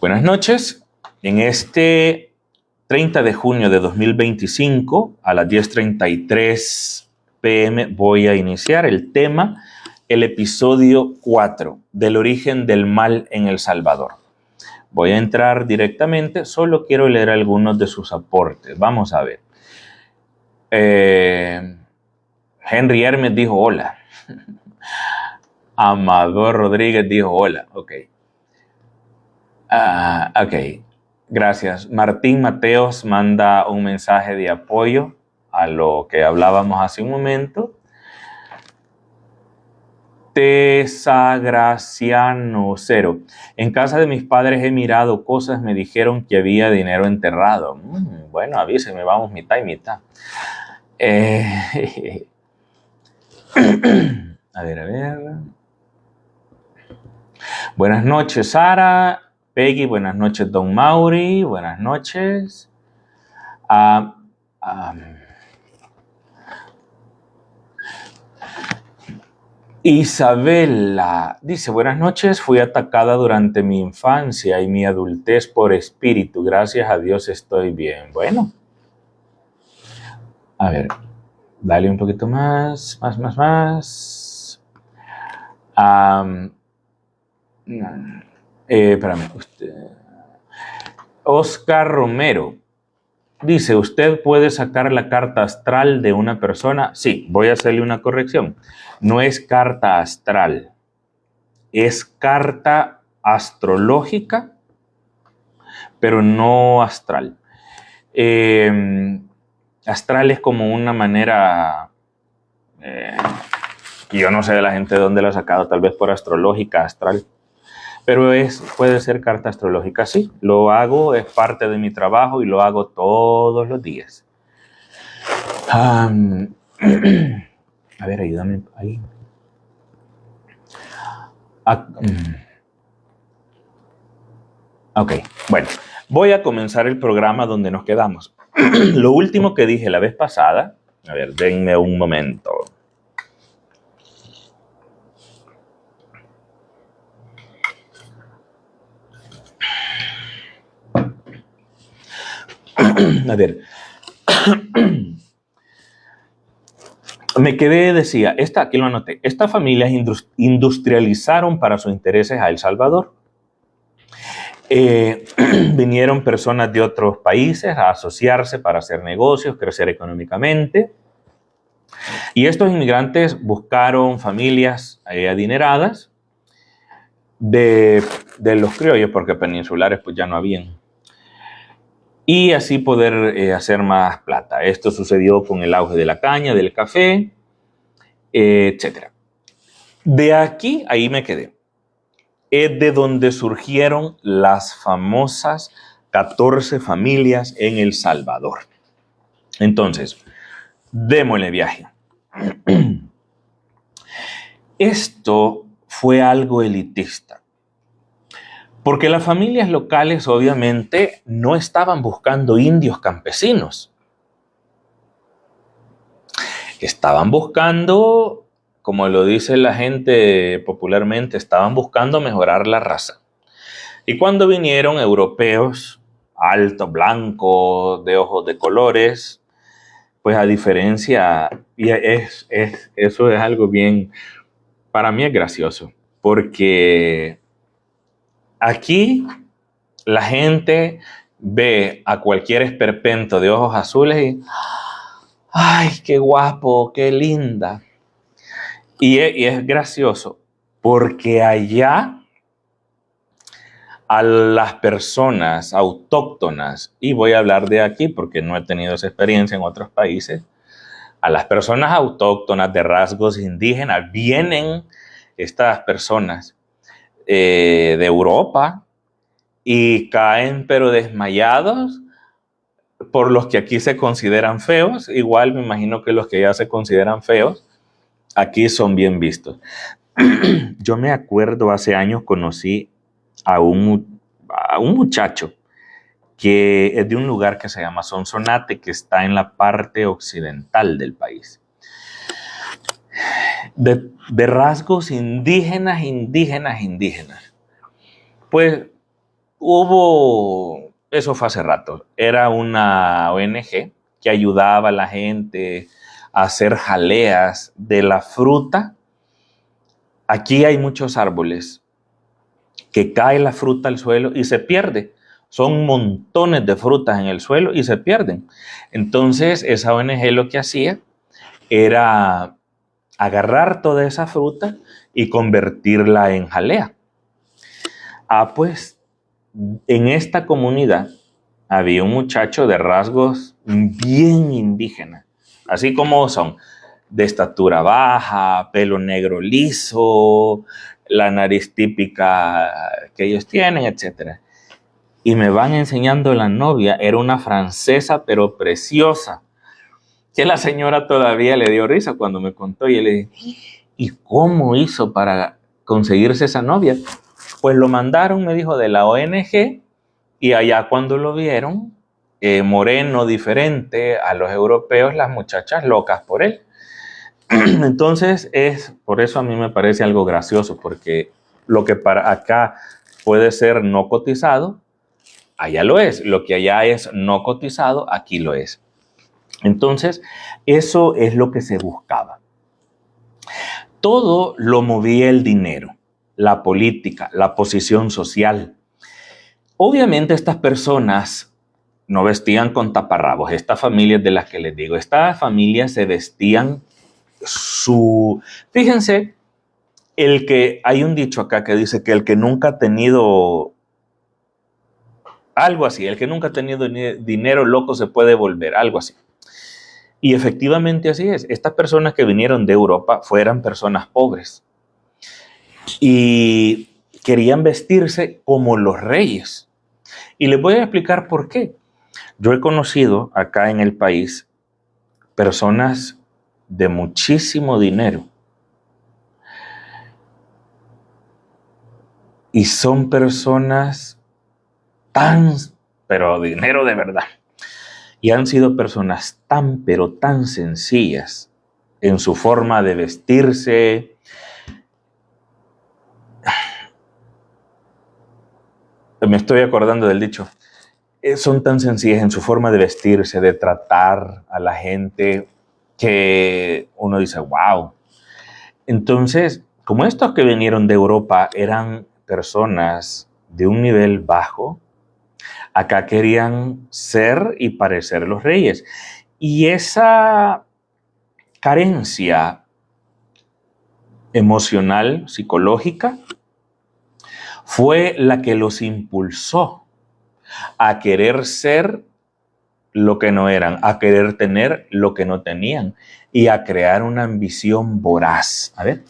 Buenas noches. En este 30 de junio de 2025 a las 10:33 p.m. voy a iniciar el episodio 4 del origen del mal en El Salvador. Voy a entrar directamente, solo quiero leer algunos de sus aportes. Vamos a ver. Henry Hermes dijo hola. Amador Rodríguez dijo hola. Ok. Ok. Gracias. Martín Mateos manda un mensaje de apoyo a lo que hablábamos hace un momento. Tesagraciano 0. En casa de mis padres he mirado cosas, me dijeron que había dinero enterrado. Bueno, avíseme, vamos mitad y mitad. A ver. Buenas noches, Sara. Peggy, buenas noches, Don Mauri. Buenas noches. Isabela dice, buenas noches, fui atacada durante mi infancia y mi adultez por espíritu. Gracias a Dios estoy bien. Bueno. A ver, dale un poquito más. Espérame. Oscar Romero dice, ¿usted puede sacar la carta astral de una persona? Sí, voy a hacerle una corrección. No es carta astral, es carta astrológica, pero no astral. Astral es como una manera, que yo no sé de la gente de dónde la ha sacado, tal vez por astrológica, astral. Pero puede ser carta astrológica, sí. Lo hago, es parte de mi trabajo y lo hago todos los días. A ver, ayúdame ahí. Ok, bueno. Voy a comenzar el programa donde nos quedamos. Lo último que dije la vez pasada, a ver, denme un momento. A ver. Me quedé, decía, aquí lo anoté, estas familias industrializaron para sus intereses a El Salvador. Vinieron personas de otros países a asociarse para hacer negocios, crecer económicamente. Y estos inmigrantes buscaron familias adineradas de los criollos, porque peninsulares pues ya no habían. Y así poder hacer más plata. Esto sucedió con el auge de la caña, del café, etc. De aquí, ahí me quedé. Es de donde surgieron las famosas 14 familias en El Salvador. Entonces, démosle viaje. Esto fue algo elitista. Porque las familias locales obviamente no estaban buscando indios campesinos. Estaban buscando, como lo dice la gente popularmente, estaban buscando mejorar la raza. Y cuando vinieron europeos, altos, blancos, de ojos de colores, pues a diferencia, y eso es algo bien, para mí es gracioso, porque aquí la gente ve a cualquier esperpento de ojos azules y ¡ay, qué guapo, qué linda! Y es gracioso, porque allá a las personas autóctonas, y voy a hablar de aquí porque no he tenido esa experiencia en otros países, a las personas autóctonas de rasgos indígenas, vienen estas personas de Europa y caen pero desmayados por los que aquí se consideran feos. Igual me imagino que los que ya se consideran feos, aquí son bien vistos. Yo me acuerdo, hace años conocí a un muchacho que es de un lugar que se llama Sonsonate, que está en la parte occidental del país. De rasgos indígenas. Pues eso fue hace rato, era una ONG que ayudaba a la gente a hacer jaleas de la fruta. Aquí hay muchos árboles que cae la fruta al suelo y se pierde. Son montones de frutas en el suelo y se pierden. Entonces, esa ONG lo que hacía era agarrar toda esa fruta y convertirla en jalea. Pues en esta comunidad había un muchacho de rasgos bien indígenas, así como son, de estatura baja, pelo negro liso, la nariz típica que ellos tienen, etc. Y me van enseñando la novia, era una francesa, pero preciosa, que la señora todavía le dio risa cuando me contó, y le dije, ¿y cómo hizo para conseguirse esa novia? Pues lo mandaron, me dijo, de la ONG, y allá cuando lo vieron, moreno, diferente a los europeos, las muchachas locas por él. Entonces, por eso a mí me parece algo gracioso, porque lo que para acá puede ser no cotizado, allá lo es. Lo que allá es no cotizado, aquí lo es. Entonces, eso es lo que se buscaba. Todo lo movía el dinero, la política, la posición social. Obviamente estas personas no vestían con taparrabos. Estas familias de las que les digo, estas familias se vestían Fíjense, hay un dicho acá que dice que el que nunca ha tenido algo así, el que nunca ha tenido dinero loco se puede volver, algo así. Y efectivamente así es. Estas personas que vinieron de Europa fueran personas pobres y querían vestirse como los reyes. Y les voy a explicar por qué. Yo he conocido acá en el país personas de muchísimo dinero. Y son personas pero dinero de verdad. Y han sido personas pero tan sencillas en su forma de vestirse. Me estoy acordando del dicho. Son tan sencillas en su forma de vestirse, de tratar a la gente, que uno dice, wow. Entonces, como estos que vinieron de Europa eran personas de un nivel bajo, acá querían ser y parecer los reyes. Y esa carencia emocional, psicológica, fue la que los impulsó a querer ser lo que no eran, a querer tener lo que no tenían y a crear una ambición voraz. A ver.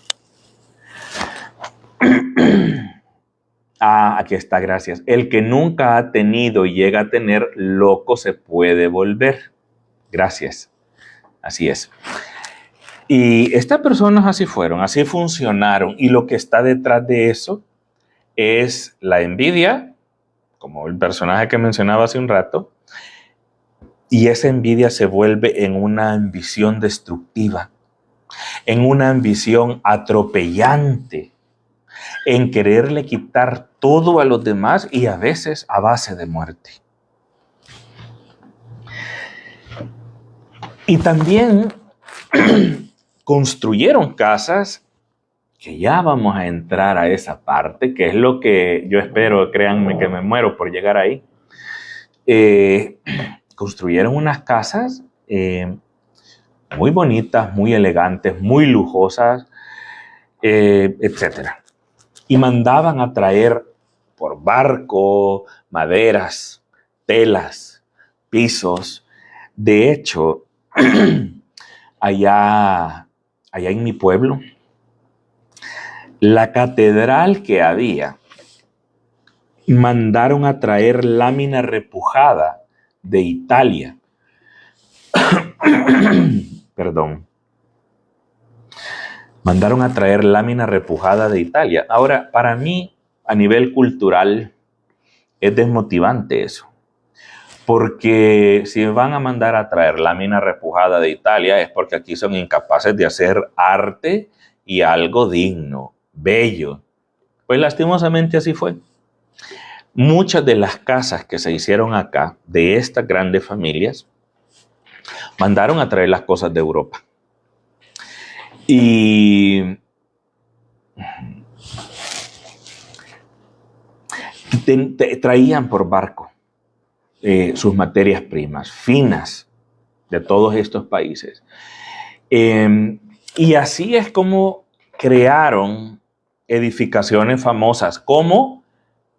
Aquí está, gracias. El que nunca ha tenido y llega a tener, loco se puede volver. Gracias. Así es. Y estas personas así fueron, así funcionaron. Y lo que está detrás de eso es la envidia, como el personaje que mencionaba hace un rato. Y esa envidia se vuelve en una ambición destructiva, en una ambición atropellante, en quererle quitar todo a los demás y a veces a base de muerte. Y también construyeron casas, que ya vamos a entrar a esa parte, que es lo que yo espero, créanme que me muero por llegar ahí. Construyeron unas casas muy bonitas, muy elegantes, muy lujosas, etc. Y mandaban a traer por barco maderas, telas, pisos. De hecho, allá en mi pueblo, la catedral que había, mandaron a traer lámina repujada de Italia. Perdón. Mandaron a traer lámina repujada de Italia. Ahora, para mí, a nivel cultural, es desmotivante eso. Porque si van a mandar a traer lámina repujada de Italia, es porque aquí son incapaces de hacer arte y algo digno, bello. Pues lastimosamente así fue. Muchas de las casas que se hicieron acá, de estas grandes familias, mandaron a traer las cosas de Europa. Y traían por barco sus materias primas finas de todos estos países. Y así es como crearon edificaciones famosas, como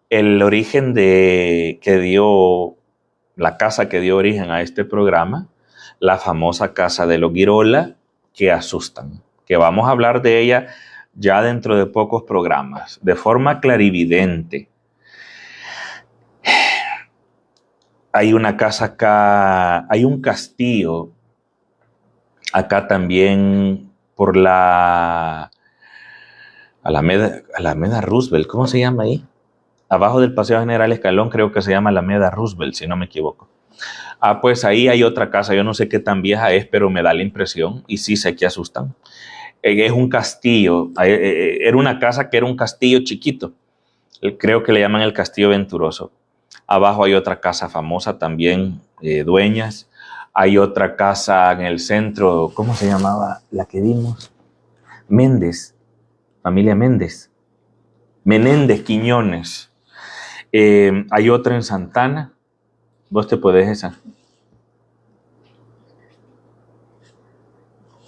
el origen que dio, la casa que dio origen a este programa, la famosa casa de los Girola, que asustan, que vamos a hablar de ella ya dentro de pocos programas, de forma clarividente. Hay una casa acá, hay un castillo acá también por la Alameda Roosevelt, ¿cómo se llama ahí? Abajo del Paseo General Escalón, creo que se llama Alameda Roosevelt, si no me equivoco. Pues ahí hay otra casa, yo no sé qué tan vieja es, pero me da la impresión, y sí sé que asustan. Es un castillo, era una casa que era un castillo chiquito, creo que le llaman el Castillo Venturoso. Abajo hay otra casa famosa también, Dueñas. Hay otra casa en el centro, ¿cómo se llamaba la que vimos? Méndez, familia Méndez. Menéndez Quiñones. Hay otra en Santana. ¿Vos te podés esa?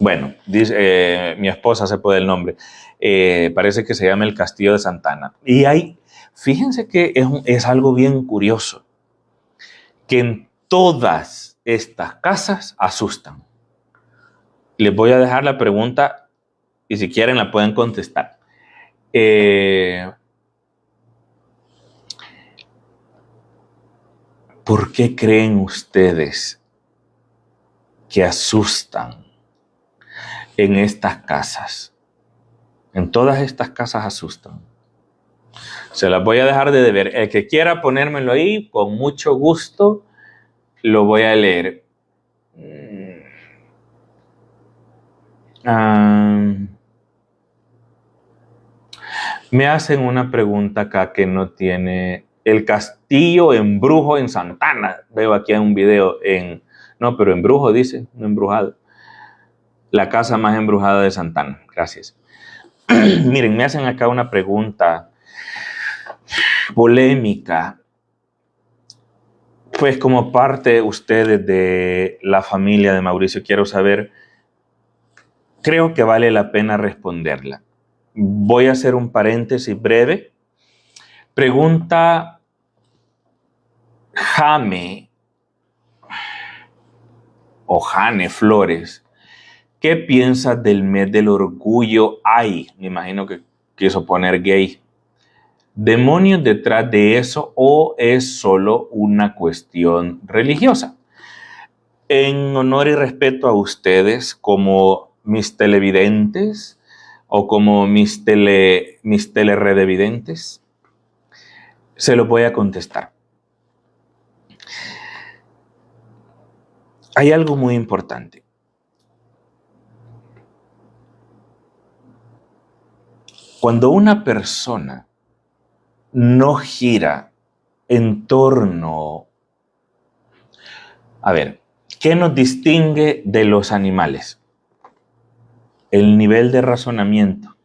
Bueno, dice, mi esposa se puede el nombre. Parece que se llama el Castillo de Santana. Y fíjense que es algo bien curioso, que en todas estas casas asustan. Les voy a dejar la pregunta y si quieren la pueden contestar. ¿Por qué creen ustedes que asustan en estas casas? En todas estas casas asustan. Se las voy a dejar de deber. El que quiera ponérmelo ahí, con mucho gusto, lo voy a leer. Me hacen una pregunta acá que no tiene... El castillo embrujo en Santana. Veo aquí en un video No, pero embrujo dice, no embrujado. La casa más embrujada de Santana. Gracias. Miren, me hacen acá una pregunta polémica. Pues como parte ustedes de la familia de Mauricio, quiero saber, creo que vale la pena responderla. Voy a hacer un paréntesis breve. Pregunta Jame o Jane Flores, ¿qué piensas del mes del orgullo? Me imagino que quiso poner gay. ¿Demonios detrás de eso o es solo una cuestión religiosa? En honor y respeto a ustedes como mis televidentes o como mis teleredevidentes, se lo voy a contestar. Hay algo muy importante. Cuando una persona no gira en torno... A ver, ¿qué nos distingue de los animales? El nivel de razonamiento.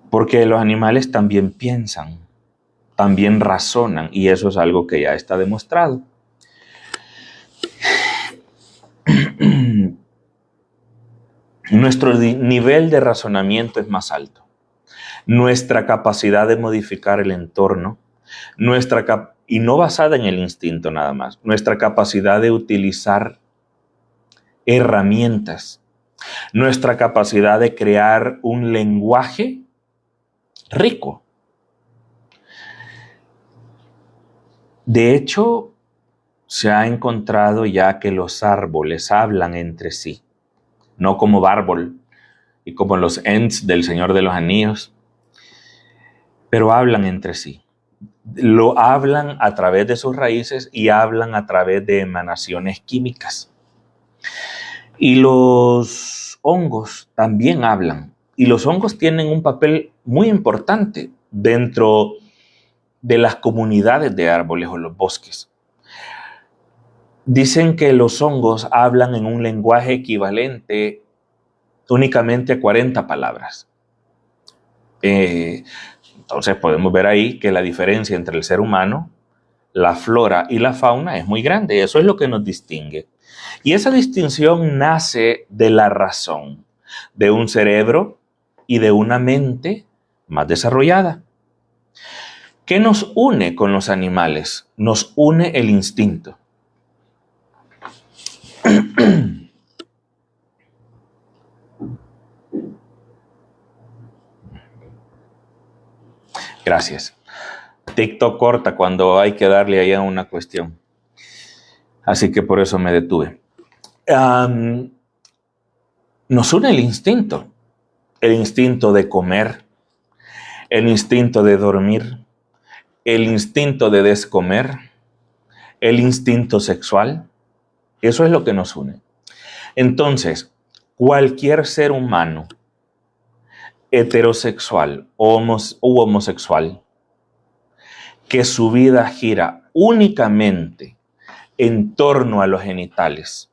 Porque los animales también piensan, también razonan, y eso es algo que ya está demostrado. Nuestro nivel de razonamiento es más alto. Nuestra capacidad de modificar el entorno, y no basada en el instinto nada más, nuestra capacidad de utilizar herramientas, nuestra capacidad de crear un lenguaje rico. De hecho, se ha encontrado ya que los árboles hablan entre sí, no como Bárbol y como los Ents del Señor de los Anillos, pero hablan entre sí. Lo hablan a través de sus raíces y hablan a través de emanaciones químicas. Y los hongos también hablan. Y los hongos tienen un papel muy importante dentro de las comunidades de árboles o los bosques. Dicen que los hongos hablan en un lenguaje equivalente únicamente a 40 palabras. Entonces podemos ver ahí que la diferencia entre el ser humano, la flora y la fauna es muy grande. Eso es lo que nos distingue. Y esa distinción nace de la razón, de un cerebro y de una mente más desarrollada. ¿Qué nos une con los animales? Nos une el instinto. Gracias. TikTok corta cuando hay que darle ahí a una cuestión. Así que por eso me detuve. Nos une el instinto de comer, el instinto de dormir, el instinto de descomer, el instinto sexual. Eso es lo que nos une. Entonces, cualquier ser humano, heterosexual u homosexual, que su vida gira únicamente en torno a los genitales,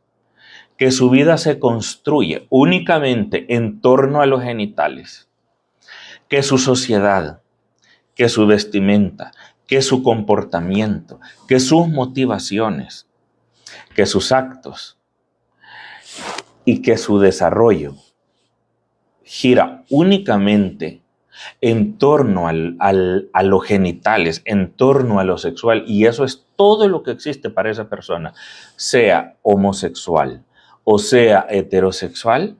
que su vida se construye únicamente en torno a los genitales, que su sociedad, que su vestimenta, que su comportamiento, que sus motivaciones, que sus actos y que su desarrollo gira únicamente en torno a los genitales, en torno a lo sexual, y eso es todo lo que existe para esa persona, sea homosexual o sea heterosexual,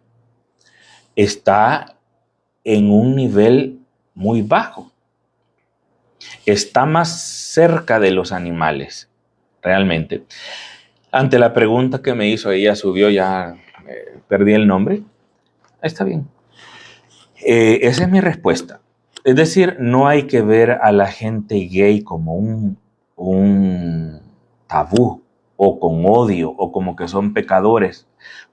está en un nivel muy bajo. Está más cerca de los animales, realmente. Ante la pregunta que me hizo, ella subió, ya perdí el nombre. Está bien. Esa es mi respuesta. Es decir, no hay que ver a la gente gay como un tabú o con odio o como que son pecadores.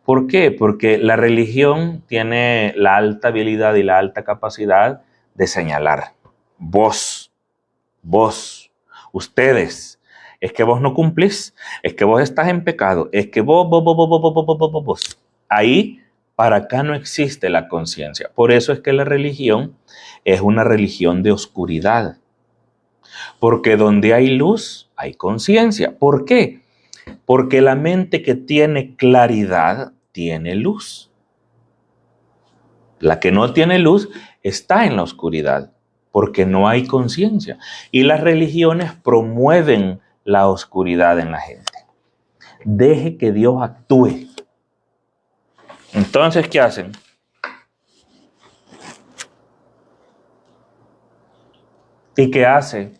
¿Por qué? Porque la religión tiene la alta habilidad y la alta capacidad de señalar. Vos, ustedes, es que vos no cumplís, es que vos estás en pecado, es que vos. Ahí, para acá no existe la conciencia. Por eso es que la religión es una religión de oscuridad. Porque donde hay luz, hay conciencia. ¿Por qué? Porque la mente que tiene claridad, tiene luz. La que no tiene luz está en la oscuridad, porque no hay conciencia. Y las religiones promueven la oscuridad en la gente. Deje que Dios actúe. Entonces, ¿qué hacen? ¿Y qué hace?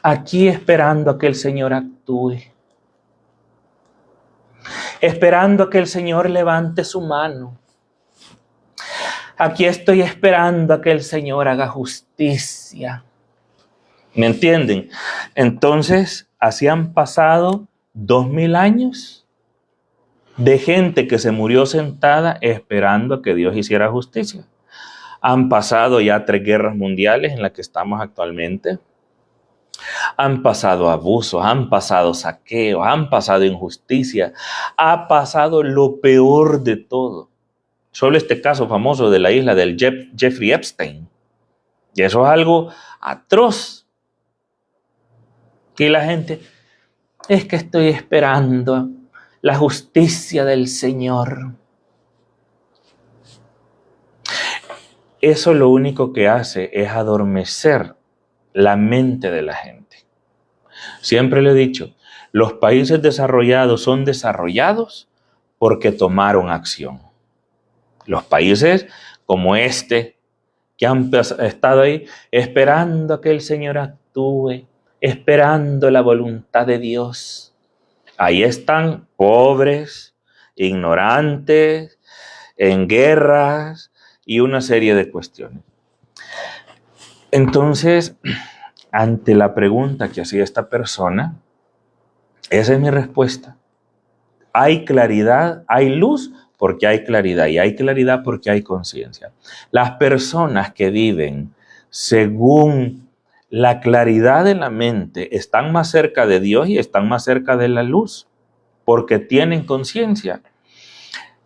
Aquí esperando a que el Señor actúe. Esperando a que el Señor levante su mano. Aquí estoy esperando a que el Señor haga justicia. ¿Me entienden? Entonces, así han pasado 2000 años de gente que se murió sentada esperando a que Dios hiciera justicia. Han pasado ya 3 guerras mundiales en las que estamos actualmente. Han pasado abusos, han pasado saqueos, han pasado injusticia. Ha pasado lo peor de todo. Solo este caso famoso de la isla del Jeffrey Epstein. Y eso es algo atroz. Y la gente, es que estoy esperando la justicia del Señor. Eso lo único que hace es adormecer la mente de la gente. Siempre le he dicho, los países desarrollados son desarrollados porque tomaron acción. Los países como este, que han estado ahí esperando a que el Señor actúe, esperando la voluntad de Dios. Ahí están pobres, ignorantes, en guerras y una serie de cuestiones. Entonces, ante la pregunta que hacía esta persona, esa es mi respuesta. Hay claridad, hay luz porque hay claridad y hay claridad porque hay conciencia. Las personas que viven según la claridad de la mente, están más cerca de Dios y están más cerca de la luz, porque tienen conciencia.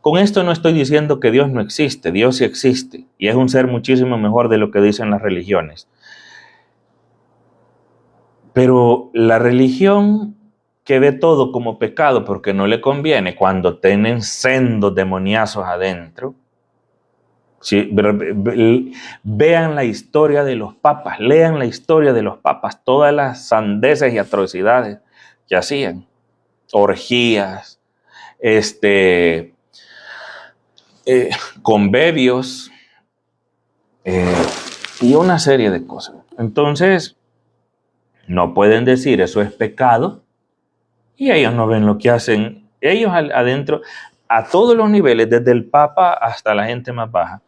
Con esto no estoy diciendo que Dios no existe, Dios sí existe, y es un ser muchísimo mejor de lo que dicen las religiones. Pero la religión que ve todo como pecado porque no le conviene, cuando tienen sendos demoniazos adentro, ¿sí? Vean la historia de los papas, lean la historia de los papas, todas las sandeces y atrocidades que hacían, orgías, convevios, y una serie de cosas. Entonces, no pueden decir eso es pecado, y ellos no ven lo que hacen. Ellos adentro, a todos los niveles, desde el Papa hasta la gente más baja.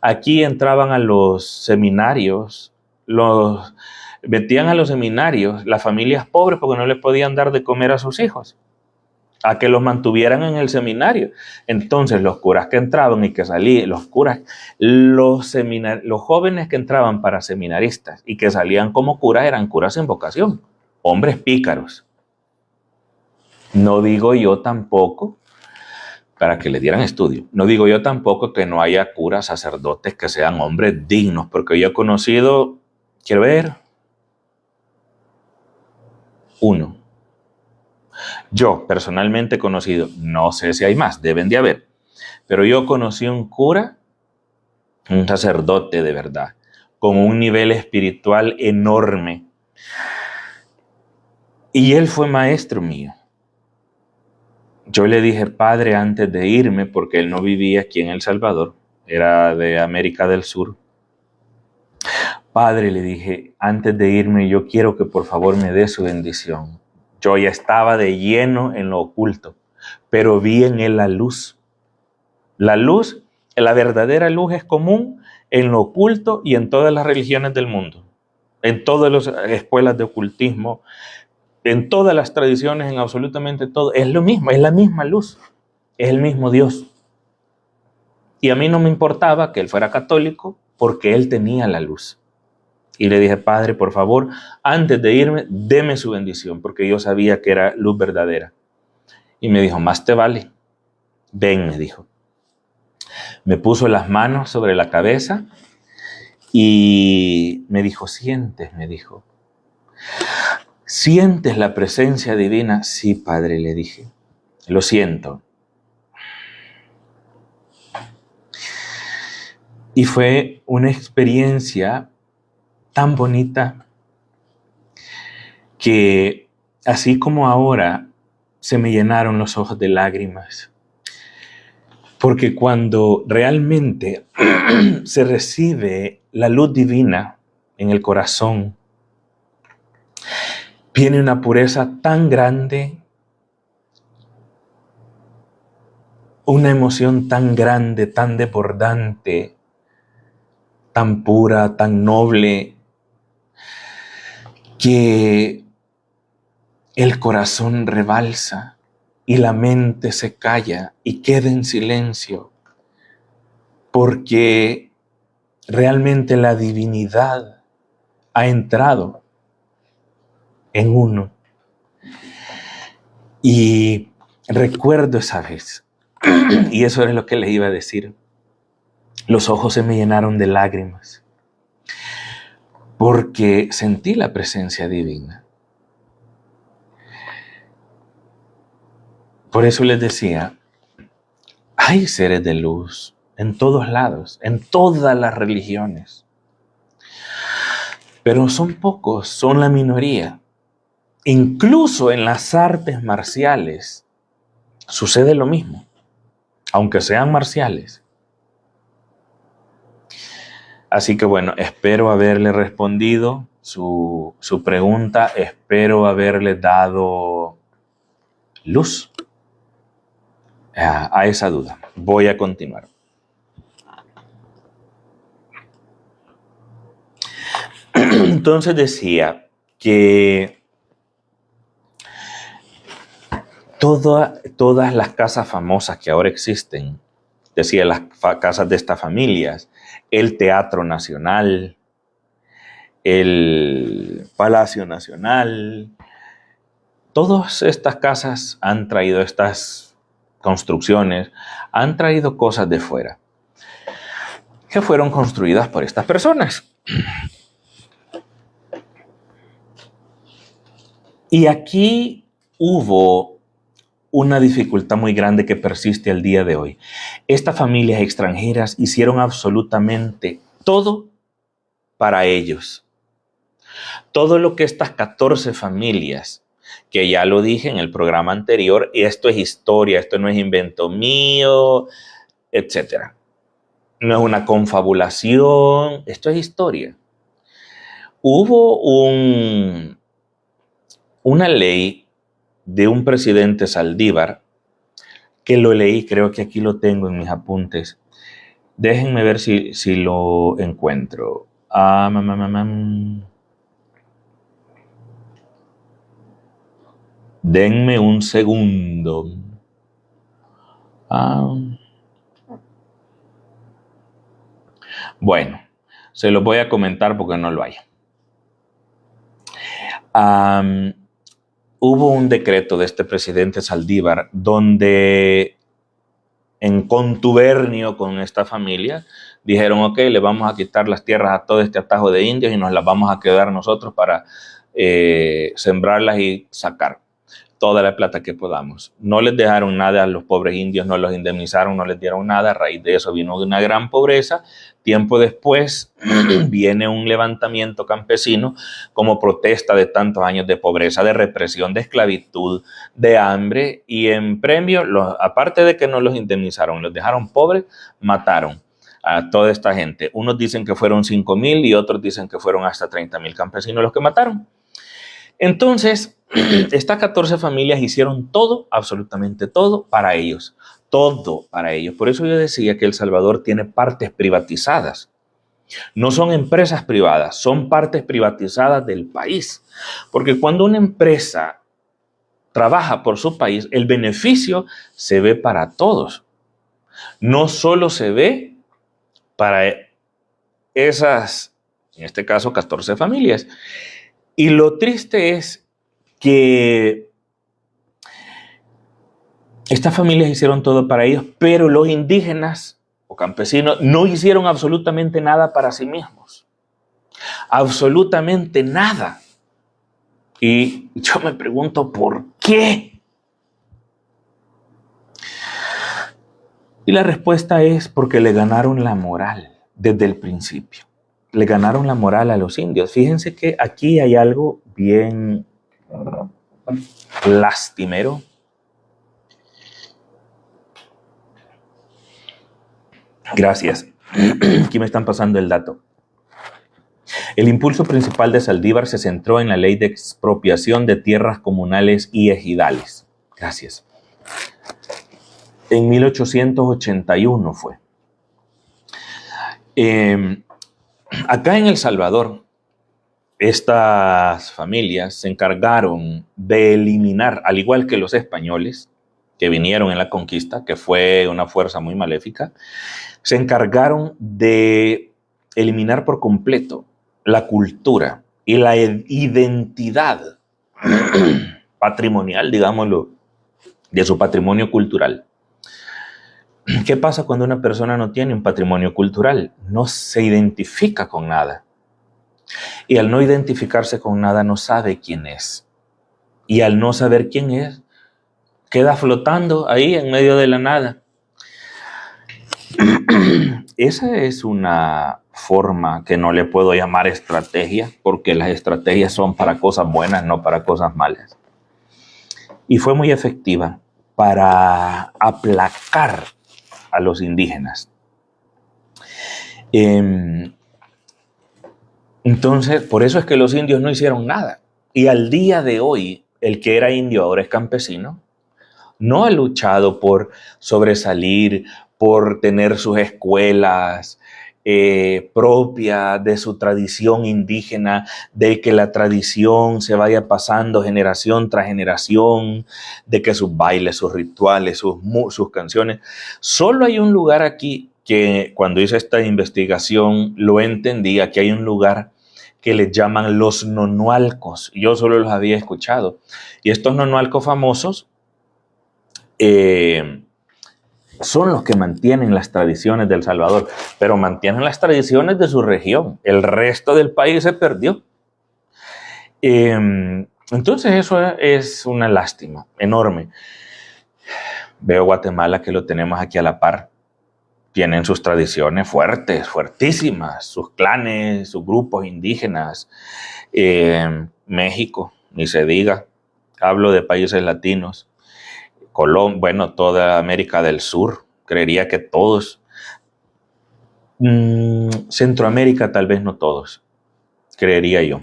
Aquí entraban a los seminarios, metían a los seminarios las familias pobres porque no les podían dar de comer a sus hijos, a que los mantuvieran en el seminario. Entonces los curas que entraban y que salían, los jóvenes que entraban para seminaristas y que salían como curas eran curas en vocación, hombres pícaros. No digo yo tampoco, para que le dieran estudio, no digo yo tampoco que no haya curas, sacerdotes que sean hombres dignos, porque yo he conocido, quiero ver, uno. Yo personalmente he conocido, no sé si hay más, deben de haber, pero yo conocí un cura, un sacerdote de verdad, con un nivel espiritual enorme, y él fue maestro mío. Yo le dije, padre, antes de irme, porque él no vivía aquí en El Salvador, era de América del Sur. Padre, le dije, antes de irme, yo quiero que por favor me dé su bendición. Yo ya estaba de lleno en lo oculto, pero vi en él la luz. La luz, la verdadera luz es común en lo oculto y en todas las religiones del mundo, en todas las escuelas de ocultismo, en todas las tradiciones, en absolutamente todo. Es lo mismo, es la misma luz, es el mismo Dios. Y a mí no me importaba que él fuera católico porque él tenía la luz. Y le dije, padre, por favor, antes de irme, deme su bendición, porque yo sabía que era luz verdadera. Y me dijo, más te vale. Ven, me dijo. Me puso las manos sobre la cabeza y me dijo, sientes, me dijo. ¿Sientes la presencia divina? Sí, padre, le dije. Lo siento. Y fue una experiencia tan bonita que, así como ahora, se me llenaron los ojos de lágrimas. Porque cuando realmente se recibe la luz divina en el corazón, viene una pureza tan grande, una emoción tan grande, tan desbordante, tan pura, tan noble, que el corazón rebalsa y la mente se calla y queda en silencio, porque realmente la divinidad ha entrado en uno. Y recuerdo esa vez, y eso es lo que les iba a decir, los ojos se me llenaron de lágrimas, porque sentí la presencia divina. Por eso les decía, hay seres de luz en todos lados, en todas las religiones, pero son pocos, son la minoría. Incluso en las artes marciales sucede lo mismo, aunque sean marciales. Así que bueno, espero haberle respondido su pregunta, espero haberle dado luz a esa duda. Voy a continuar. Entonces decía que todas las casas famosas que ahora existen, decía las casas de estas familias, el Teatro Nacional, el Palacio Nacional. Todas estas casas han traído, estas construcciones, han traído cosas de fuera que fueron construidas por estas personas. Y aquí hubo una dificultad muy grande que persiste al día de hoy. Estas familias extranjeras hicieron absolutamente todo para ellos. Todo lo que estas 14 familias, que ya lo dije en el programa anterior, esto es historia, esto no es invento mío, etc. No es una confabulación, esto es historia. Hubo una ley de un presidente Saldívar, que lo leí, creo que aquí lo tengo en mis apuntes. Déjenme ver si lo encuentro. Denme un segundo. Bueno, se los voy a comentar porque no lo hay. Hubo un decreto de este presidente Saldívar donde, en contubernio con esta familia, dijeron: ok, le vamos a quitar las tierras a todo este atajo de indios y nos las vamos a quedar nosotros para sembrarlas y sacar toda la plata que podamos. No les dejaron nada a los pobres indios, no los indemnizaron, no les dieron nada. A raíz de eso vino una gran pobreza. Tiempo después viene un levantamiento campesino como protesta de tantos años de pobreza, de represión, de esclavitud, de hambre, y en premio, aparte de que no los indemnizaron, los dejaron pobres, mataron a toda esta gente. Unos dicen que fueron 5,000 y otros dicen que fueron hasta 30,000 campesinos los que mataron. Entonces, estas 14 familias hicieron todo, absolutamente todo, para ellos. Todo para ellos. Por eso yo decía que El Salvador tiene partes privatizadas. No son empresas privadas, son partes privatizadas del país. Porque cuando una empresa trabaja por su país, el beneficio se ve para todos. No solo se ve para esas, en este caso, 14 familias. Y lo triste es que estas familias hicieron todo para ellos, pero los indígenas o campesinos no hicieron absolutamente nada para sí mismos. Absolutamente nada. Y yo me pregunto, ¿por qué? Y la respuesta es porque le ganaron la moral desde el principio. Le ganaron la moral a los indios. Fíjense que aquí hay algo bien lastimero. Gracias. Aquí me están pasando el dato. El impulso principal de Saldívar se centró en la ley de expropiación de tierras comunales y ejidales. Gracias. En 1881 fue. Acá en El Salvador, estas familias se encargaron de eliminar, al igual que los españoles que vinieron en la conquista, que fue una fuerza muy maléfica, se encargaron de eliminar por completo la cultura y la identidad patrimonial, digámoslo, de su patrimonio cultural. ¿Qué pasa cuando una persona no tiene un patrimonio cultural? No se identifica con nada. Y al no identificarse con nada, no sabe quién es. Y al no saber quién es, queda flotando ahí en medio de la nada. Esa es una forma que no le puedo llamar estrategia, porque las estrategias son para cosas buenas, no para cosas malas. Y fue muy efectiva para aplacar a los indígenas. Entonces, por eso es que los indios no hicieron nada. Y al día de hoy, el que era indio ahora es campesino, no ha luchado por sobresalir, por tener sus escuelas propias de su tradición indígena, de que la tradición se vaya pasando generación tras generación, de que sus bailes, sus rituales, sus canciones. Solo hay un lugar aquí que cuando hice esta investigación lo entendí. Aquí hay un lugar que les llaman los nonualcos. Yo solo los había escuchado. Y estos nonualcos famosos son los que mantienen las tradiciones de El Salvador, pero mantienen las tradiciones de su región. El resto del país se perdió. Entonces eso es una lástima enorme. Veo Guatemala, que lo tenemos aquí a la par. Tienen sus tradiciones fuertes, fuertísimas, sus clanes, sus grupos indígenas. México, ni se diga. Hablo de países latinos. Colombia, bueno, toda América del Sur. Creería que todos. Centroamérica tal vez no todos. Creería yo.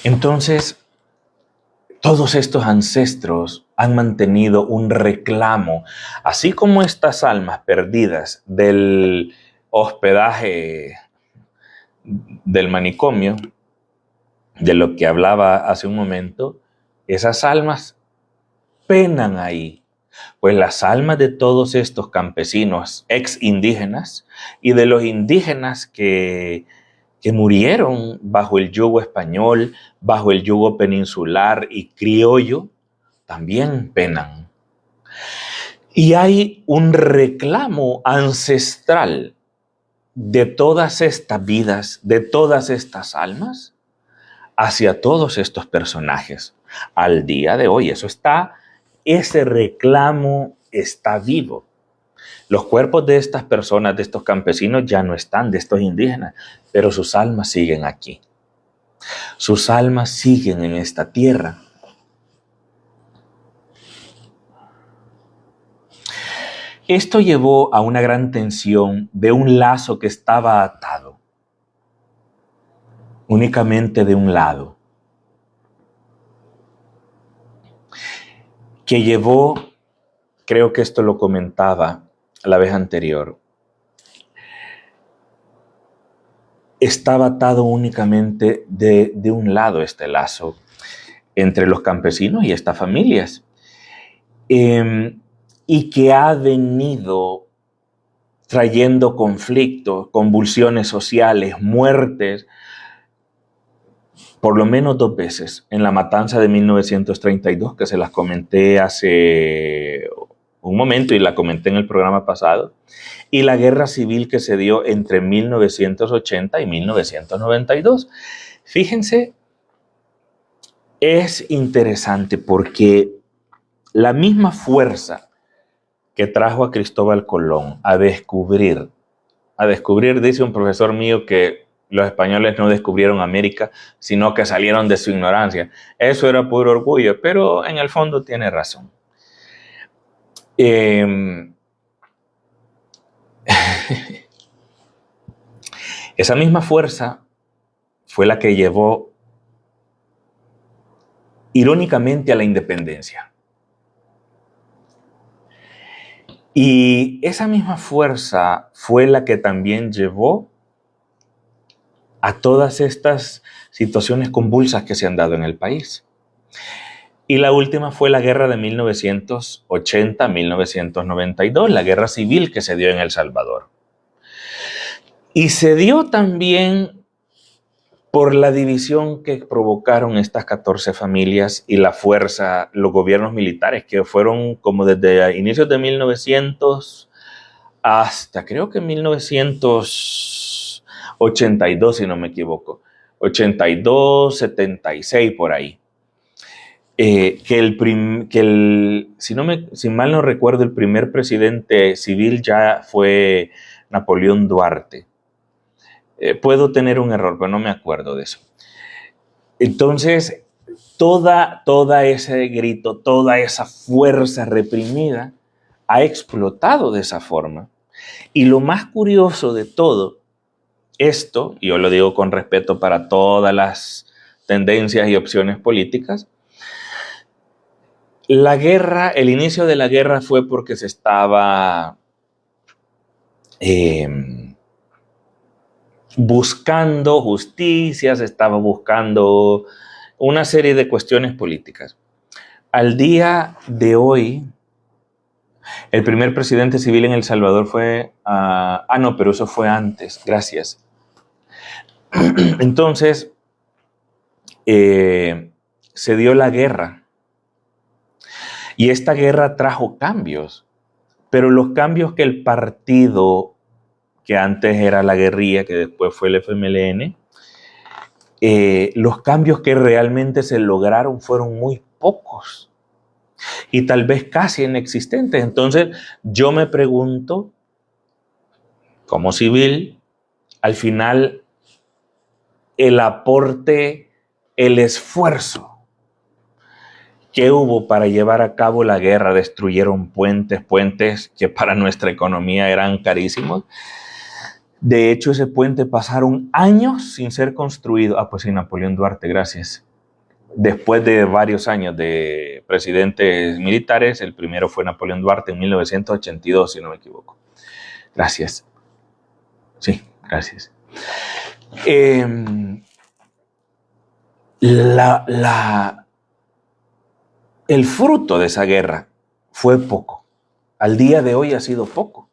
Entonces, todos estos ancestros han mantenido un reclamo, así como estas almas perdidas del hospedaje del manicomio, de lo que hablaba hace un momento, esas almas penan ahí. Pues las almas de todos estos campesinos ex indígenas y de los indígenas que murieron bajo el yugo español, bajo el yugo peninsular y criollo, también penan. Y hay un reclamo ancestral de todas estas vidas, de todas estas almas, hacia todos estos personajes. Al día de hoy, ese reclamo está vivo. Los cuerpos de estas personas, de estos campesinos, ya no están, de estos indígenas, pero sus almas siguen aquí. Sus almas siguen en esta tierra. Esto llevó a una gran tensión de un lazo que estaba atado únicamente de un lado, que llevó, creo que esto lo comentaba la vez anterior, estaba atado únicamente de un lado este lazo entre los campesinos y estas familias, y que ha venido trayendo conflictos, convulsiones sociales, muertes, por lo menos 2 veces, en la matanza de 1932, que se las comenté hace un momento y la comenté en el programa pasado, y la guerra civil que se dio entre 1980 y 1992. Fíjense, es interesante porque la misma fuerza que trajo a Cristóbal Colón a descubrir, dice un profesor mío, que los españoles no descubrieron América, sino que salieron de su ignorancia. Eso era puro orgullo, pero en el fondo tiene razón. Esa misma fuerza fue la que llevó irónicamente a la independencia. Y esa misma fuerza fue la que también llevó a todas estas situaciones convulsas que se han dado en el país. Y la última fue la guerra de 1980-1992, la guerra civil que se dio en El Salvador. Y se dio también por la división que provocaron estas 14 familias y la fuerza, los gobiernos militares, que fueron como desde inicios de 1900 hasta creo que 1982, si no me equivoco, 82, 76 por ahí. Si mal no recuerdo, el primer presidente civil ya fue Napoleón Duarte. Puedo tener un error, pero no me acuerdo de eso. Entonces, toda ese grito, toda esa fuerza reprimida ha explotado de esa forma. Y lo más curioso de todo esto, y yo lo digo con respeto para todas las tendencias y opciones políticas, el inicio de la guerra fue porque se estaba buscando justicia, se estaba buscando una serie de cuestiones políticas. Al día de hoy, El primer presidente civil en El Salvador fue... no, pero eso fue antes. Gracias. Entonces, se dio la guerra. Y esta guerra trajo cambios. Pero los cambios que el partido, que antes era la guerrilla, que después fue el FMLN, los cambios que realmente se lograron fueron muy pocos. Y tal vez casi inexistentes. Entonces, yo me pregunto, como civil, al final, el aporte, el esfuerzo que hubo para llevar a cabo la guerra, destruyeron puentes que para nuestra economía eran carísimos. De hecho, ese puente pasaron años sin ser construido. Pues sí, Napoleón Duarte, gracias. Después de varios años de presidentes militares, el primero fue Napoleón Duarte en 1982, si no me equivoco. Gracias. Sí, gracias. El fruto de esa guerra fue poco. Al día de hoy ha sido poco.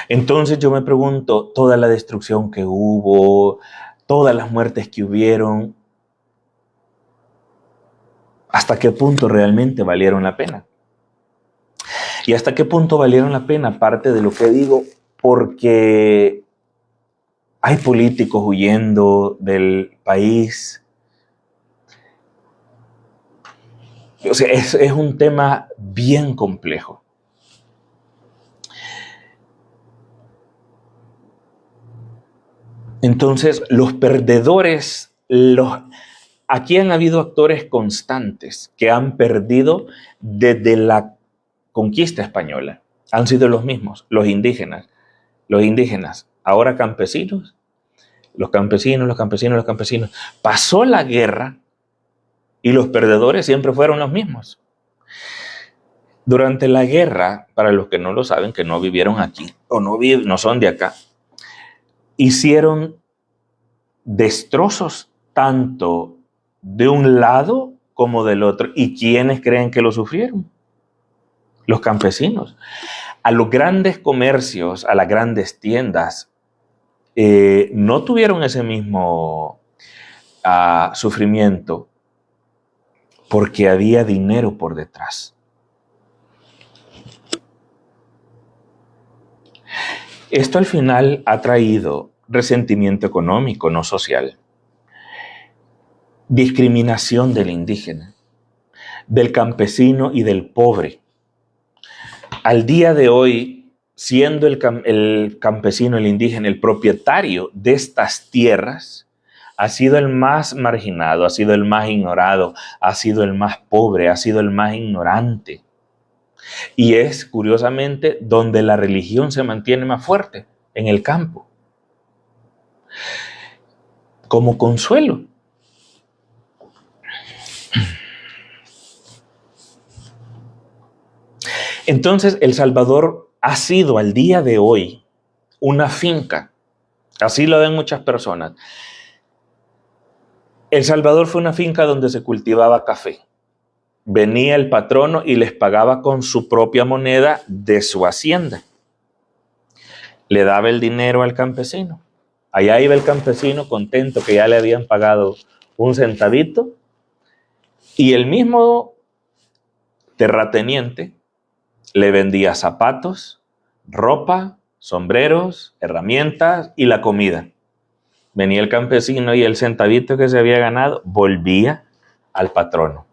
Entonces yo me pregunto, toda la destrucción que hubo, todas las muertes que hubieron, ¿hasta qué punto realmente valieron la pena? ¿Y hasta qué punto valieron la pena? Aparte de lo que digo, porque hay políticos huyendo del país. O sea, es un tema bien complejo. Entonces, los perdedores, aquí han habido actores constantes que han perdido desde la conquista española. Han sido los mismos, los indígenas. Los indígenas, ahora campesinos, los campesinos. Pasó la guerra y los perdedores siempre fueron los mismos. Durante la guerra, para los que no lo saben, que no vivieron aquí o no son de acá, hicieron destrozos tanto de un lado como del otro. ¿Y quiénes creen que lo sufrieron? Los campesinos. A los grandes comercios, a las grandes tiendas, no tuvieron ese mismo sufrimiento porque había dinero por detrás. Esto al final ha traído resentimiento económico, no social. Discriminación del indígena, del campesino y del pobre. Al día de hoy, siendo el campesino, el indígena, el propietario de estas tierras, ha sido el más marginado, ha sido el más ignorado, ha sido el más pobre, ha sido el más ignorante. Y es, curiosamente, donde la religión se mantiene más fuerte, en el campo. Como consuelo. Entonces, El Salvador ha sido al día de hoy una finca. Así lo ven muchas personas. El Salvador fue una finca donde se cultivaba café. Venía el patrono y les pagaba con su propia moneda de su hacienda. Le daba el dinero al campesino. Allá iba el campesino contento que ya le habían pagado un centavito. Y el mismo terrateniente le vendía zapatos, ropa, sombreros, herramientas y la comida. Venía el campesino y el centavito que se había ganado volvía al patrono.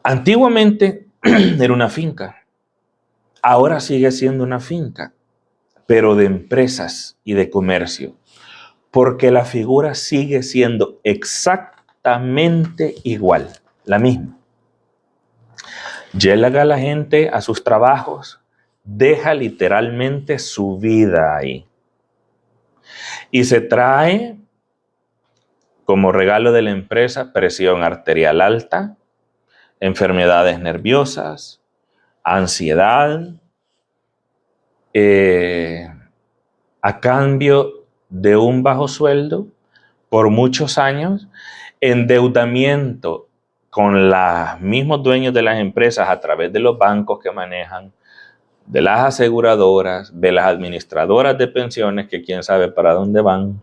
Antiguamente era una finca, ahora sigue siendo una finca, pero de empresas y de comercio, porque la figura sigue siendo exactamente igual, la misma. Llega la gente a sus trabajos, deja literalmente su vida ahí. Y se trae como regalo de la empresa presión arterial alta, enfermedades nerviosas, ansiedad, a cambio de un bajo sueldo por muchos años, endeudamiento con los mismos dueños de las empresas a través de los bancos que manejan, de las aseguradoras, de las administradoras de pensiones, que quién sabe para dónde van,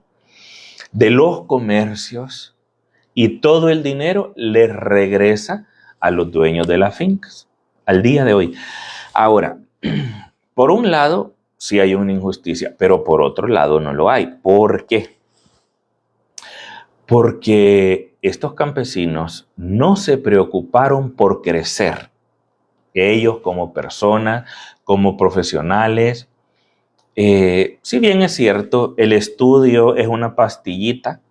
de los comercios, y todo el dinero les regresa a los dueños de las fincas, al día de hoy. Ahora, por un lado, sí hay una injusticia, pero por otro lado no lo hay. ¿Por qué? Porque estos campesinos no se preocuparon por crecer. Ellos como personas, como profesionales. Si bien es cierto, el estudio es una pastillita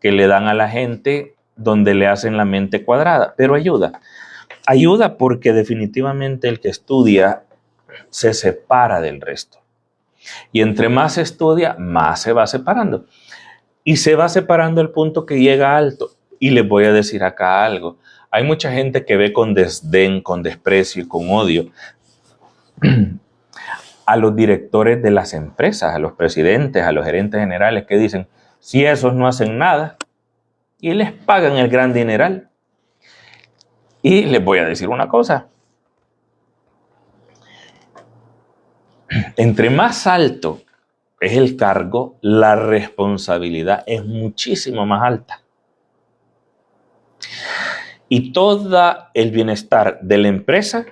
que le dan a la gente donde le hacen la mente cuadrada, pero ayuda. Ayuda porque definitivamente el que estudia se separa del resto. Y entre más se estudia, más se va separando. Y se va separando al punto que llega alto. Y les voy a decir acá algo. Hay mucha gente que ve con desdén, con desprecio y con odio a los directores de las empresas, a los presidentes, a los gerentes generales, que dicen, si esos no hacen nada, y les pagan el gran dineral. Y les voy a decir una cosa. Entre más alto es el cargo, la responsabilidad es muchísimo más alta. Y todo el bienestar de la empresa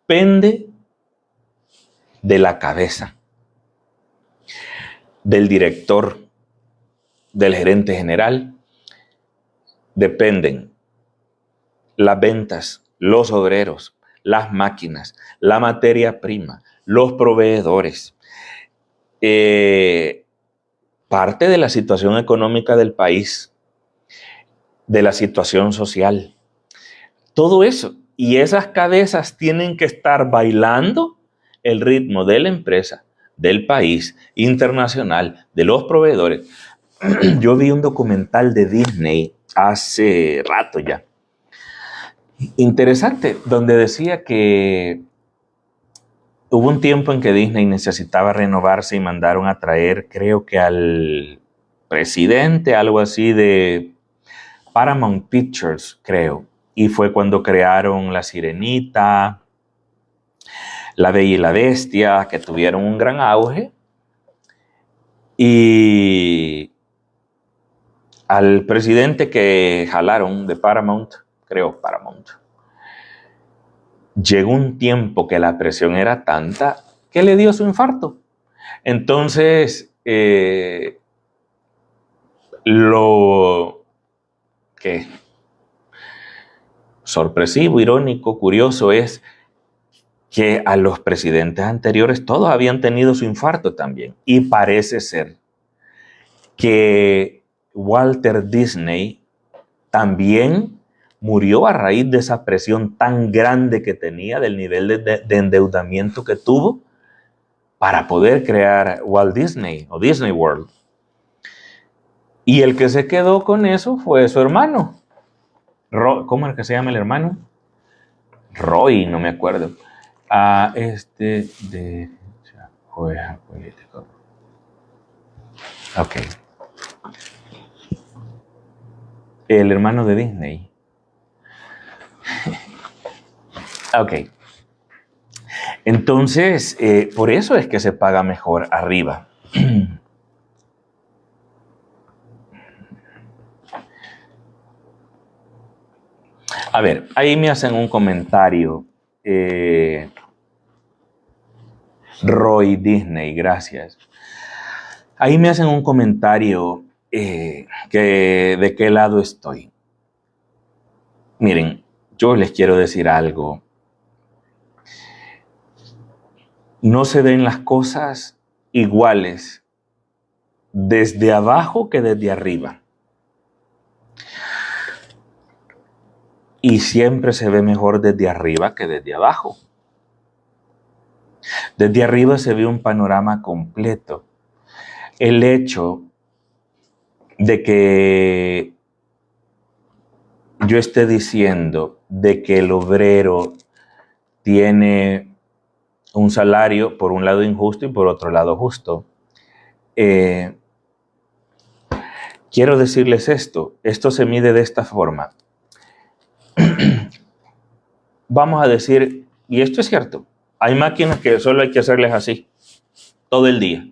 pende de la cabeza, del director, del gerente general. Dependen las ventas, los obreros, las máquinas, la materia prima, los proveedores. Parte de la situación económica del país, de la situación social, todo eso. Y esas cabezas tienen que estar bailando el ritmo de la empresa, del país, internacional, de los proveedores. Yo vi un documental de Disney hace rato ya, interesante, donde decía que hubo un tiempo en que Disney necesitaba renovarse y mandaron a traer, creo que al presidente, algo así de Paramount Pictures, creo. Y fue cuando crearon La Sirenita, La Bella y la Bestia, que tuvieron un gran auge. Y al presidente que jalaron de Paramount, creo Paramount, llegó un tiempo que la presión era tanta que le dio su infarto. Entonces, lo que sorpresivo, irónico, curioso es que a los presidentes anteriores todos habían tenido su infarto también. Y parece ser que Walter Disney también murió a raíz de esa presión tan grande que tenía, del nivel de endeudamiento que tuvo para poder crear Walt Disney o Disney World. Y el que se quedó con eso fue su hermano. ¿Cómo es que se llama el hermano? Roy, no me acuerdo. Político. Ok. El hermano de Disney. Ok. Entonces, por eso es que se paga mejor arriba. A ver, ahí me hacen un comentario. Roy Disney, gracias. Ahí me hacen un comentario que de qué lado estoy. Miren, yo les quiero decir algo. No se ven las cosas iguales desde abajo que desde arriba. Y siempre se ve mejor desde arriba que desde abajo. Desde arriba se ve un panorama completo. El hecho de que yo esté diciendo de que el obrero tiene un salario por un lado injusto y por otro lado justo. Quiero decirles esto se mide de esta forma. vamos a decir, y esto es cierto, hay máquinas que solo hay que hacerles así, todo el día.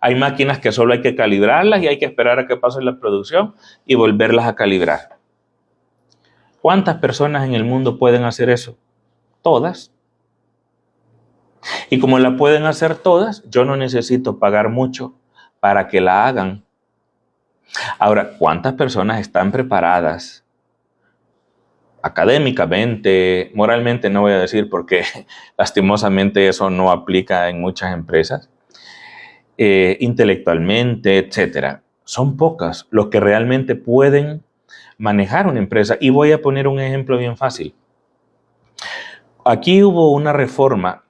Hay máquinas que solo hay que calibrarlas y hay que esperar a que pase la producción y volverlas a calibrar. ¿Cuántas personas en el mundo pueden hacer eso? Todas. Y como la pueden hacer todas, yo no necesito pagar mucho para que la hagan. Ahora, ¿cuántas personas están preparadas académicamente, moralmente no voy a decir porque lastimosamente eso no aplica en muchas empresas, intelectualmente, etcétera? Son pocas los que realmente pueden manejar una empresa. Y voy a poner un ejemplo bien fácil. Aquí hubo una reforma,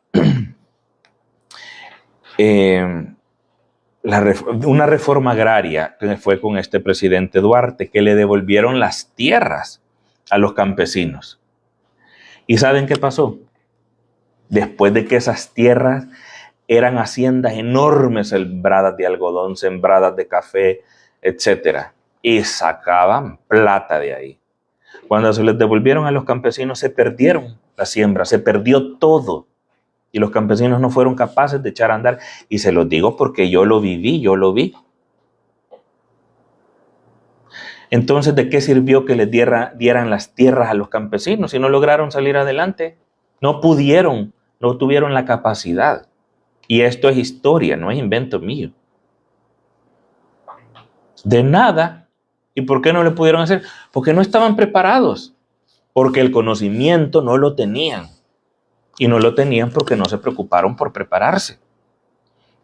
una reforma agraria que fue con este presidente Duarte, que le devolvieron las tierras a los campesinos. ¿Y saben qué pasó? Después de que esas tierras eran haciendas enormes, sembradas de algodón, sembradas de café, etcétera, y sacaban plata de ahí. Cuando se les devolvieron a los campesinos, se perdieron la siembra, se perdió todo. Y los campesinos no fueron capaces de echar a andar. Y se los digo porque yo lo viví, yo lo vi. Entonces, ¿de qué sirvió que les dieran las tierras a los campesinos si no lograron salir adelante? No pudieron, no tuvieron la capacidad. Y esto es historia, no es invento mío. De nada. ¿Y por qué no lo pudieron hacer? Porque no estaban preparados. Porque el conocimiento no lo tenían. Y no lo tenían porque no se preocuparon por prepararse.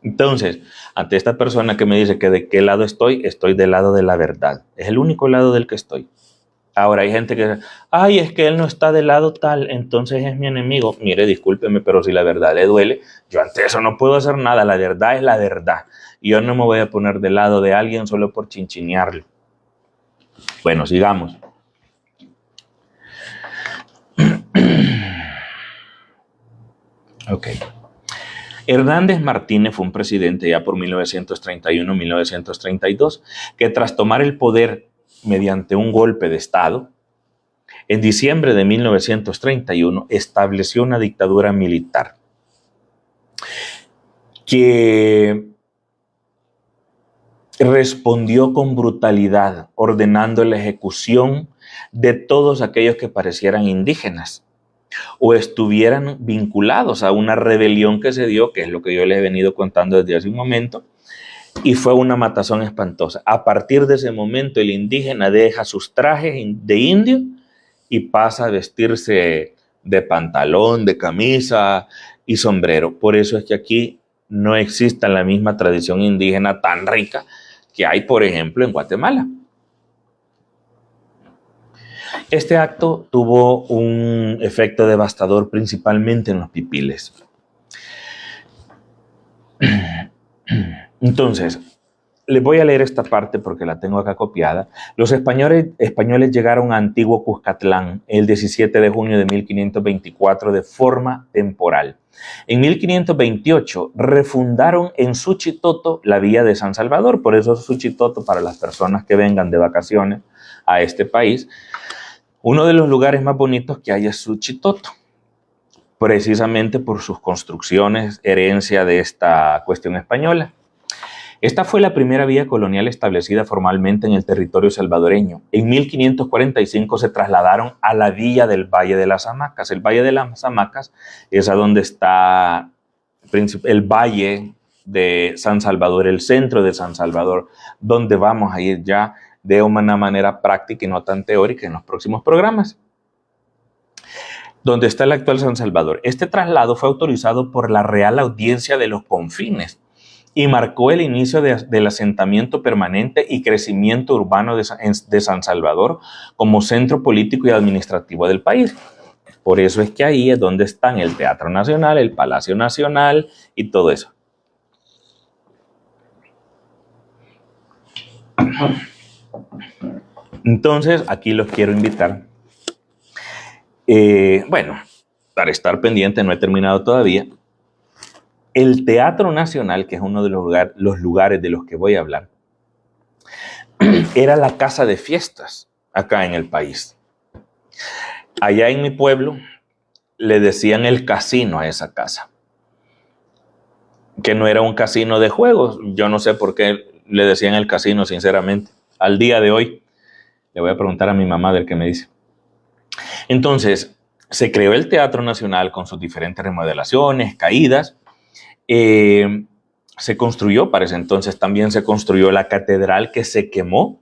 Entonces, ante esta persona que me dice que de qué lado estoy del lado de la verdad. Es el único lado del que estoy. Ahora hay gente que dice, ay, es que él no está del lado tal, entonces es mi enemigo. Mire, discúlpeme, pero si la verdad le duele, yo ante eso no puedo hacer nada. La verdad es la verdad. Y yo no me voy a poner del lado de alguien solo por chinchinearle. Bueno, sigamos. Ok. Hernández Martínez fue un presidente ya por 1931-1932 que tras tomar el poder mediante un golpe de Estado, en diciembre de 1931 estableció una dictadura militar que respondió con brutalidad, ordenando la ejecución de todos aquellos que parecieran indígenas o estuvieran vinculados a una rebelión que se dio, que es lo que yo les he venido contando desde hace un momento, y fue una matazón espantosa. A partir de ese momento, el indígena deja sus trajes de indio y pasa a vestirse de pantalón, de camisa y sombrero. Por eso es que aquí no existe la misma tradición indígena tan rica que hay, por ejemplo, en Guatemala. Este acto tuvo un efecto devastador principalmente en los pipiles. Entonces, les voy a leer esta parte porque la tengo acá copiada. Los españoles llegaron a Antiguo Cuscatlán el 17 de junio de 1524 de forma temporal. En 1528 refundaron en Suchitoto la villa de San Salvador. Por eso Suchitoto, para las personas que vengan de vacaciones a este país, uno de los lugares más bonitos que hay es Suchitoto, precisamente por sus construcciones, herencia de esta cuestión española. Esta fue la primera villa colonial establecida formalmente en el territorio salvadoreño. En 1545 se trasladaron a la villa del Valle de las Hamacas. El Valle de las Hamacas es a donde está el Valle de San Salvador, el centro de San Salvador, donde vamos a ir ya de una manera práctica y no tan teórica en los próximos programas. Donde está el actual San Salvador. Este traslado fue autorizado por la Real Audiencia de los Confines y marcó el inicio del asentamiento permanente y crecimiento urbano de San Salvador como centro político y administrativo del país. Por eso es que ahí es donde están el Teatro Nacional, el Palacio Nacional y todo eso. Entonces, aquí los quiero invitar. Bueno, para estar pendiente, no he terminado todavía. El Teatro Nacional, que es uno de los lugares de los que voy a hablar, era la casa de fiestas acá en el país. Allá en mi pueblo le decían el casino a esa casa, que no era un casino de juegos. Yo no sé por qué le decían el casino, sinceramente. Al día de hoy, le voy a preguntar a mi mamá del que me dice. Entonces, se creó el Teatro Nacional con sus diferentes remodelaciones, caídas. Se construyó, para ese entonces también se construyó la catedral, que se quemó.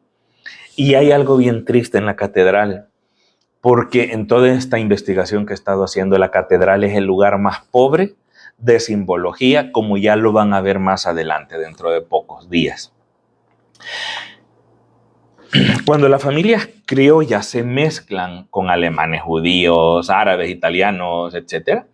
Y hay algo bien triste en la catedral, porque en toda esta investigación que he estado haciendo, la catedral es el lugar más pobre de simbología, como ya lo van a ver más adelante, dentro de pocos días. Cuando las familias criollas se mezclan con alemanes, judíos, árabes, italianos, etc.,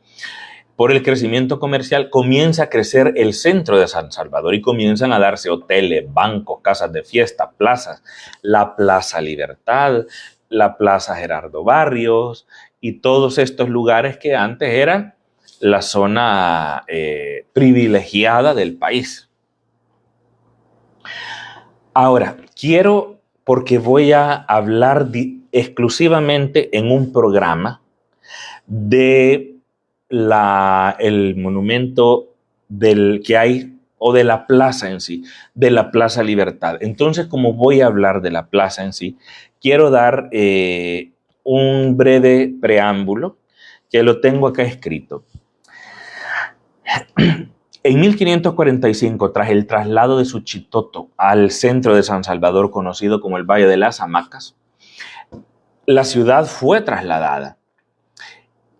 por el crecimiento comercial comienza a crecer el centro de San Salvador y comienzan a darse hoteles, bancos, casas de fiesta, plazas, la Plaza Libertad, la Plaza Gerardo Barrios y todos estos lugares que antes eran la zona privilegiada del país. Ahora, porque voy a hablar exclusivamente en un programa de el monumento que hay, o de la plaza en sí, de la Plaza Libertad. Entonces, como voy a hablar de la plaza en sí, quiero dar un breve preámbulo, que lo tengo acá escrito. En 1545, tras el traslado de Suchitoto al centro de San Salvador, conocido como el Valle de las Hamacas, la ciudad fue trasladada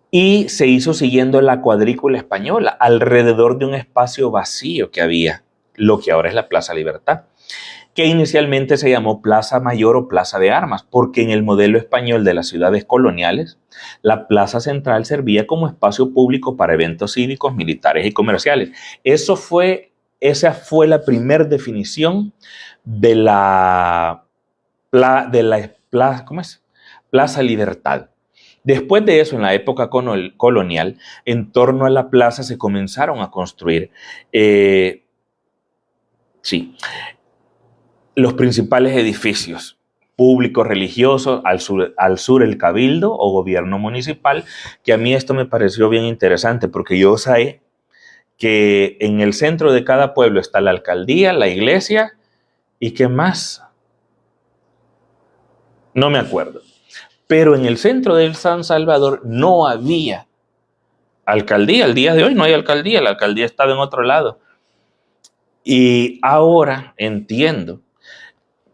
y se hizo siguiendo la cuadrícula española alrededor de un espacio vacío que había, lo que ahora es la Plaza Libertad, que inicialmente se llamó Plaza Mayor o Plaza de Armas, porque en el modelo español de las ciudades coloniales, la plaza central servía como espacio público para eventos cívicos, militares y comerciales. Esa fue la primera definición de la Plaza Libertad. Después de eso, en la época colonial, en torno a la plaza se comenzaron a construir los principales edificios públicos, religiosos, al sur el Cabildo o gobierno municipal, que a mí esto me pareció bien interesante, porque yo sé que en el centro de cada pueblo está la alcaldía, la iglesia, ¿y qué más? No me acuerdo. Pero en el centro de San Salvador no había alcaldía. Al día de hoy no hay alcaldía, la alcaldía estaba en otro lado. Y ahora entiendo,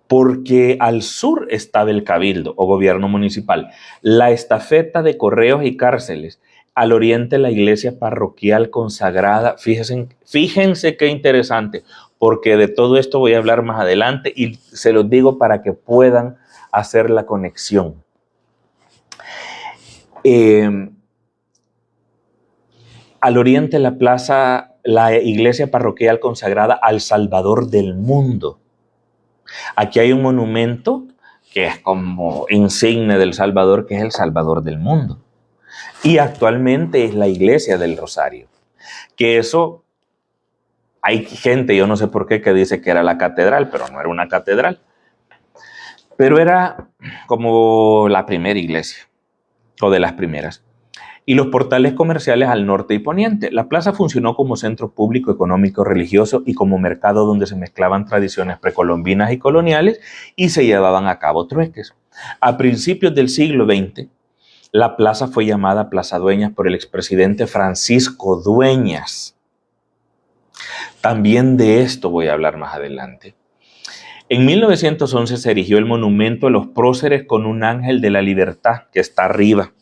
porque al sur estaba el Cabildo o gobierno municipal, la estafeta de correos y cárceles, al oriente la iglesia parroquial consagrada. Fíjense qué interesante, porque de todo esto voy a hablar más adelante y se los digo para que puedan hacer la conexión. Al oriente la iglesia parroquial consagrada al Salvador del mundo. Aquí hay un monumento que es como insigne del Salvador, que es el Salvador del mundo. Y actualmente es la iglesia del Rosario. Que eso, hay gente, yo no sé por qué, que dice que era la catedral, pero no era una catedral. Pero era como la primera iglesia, o de las primeras. Y los portales comerciales al norte y poniente. La plaza funcionó como centro público, económico, religioso y como mercado donde se mezclaban tradiciones precolombinas y coloniales y se llevaban a cabo trueques. A principios del siglo XX, la plaza fue llamada Plaza Dueñas por el expresidente Francisco Dueñas. También de esto voy a hablar más adelante. En 1911 se erigió el monumento a los próceres con un ángel de la libertad que está arriba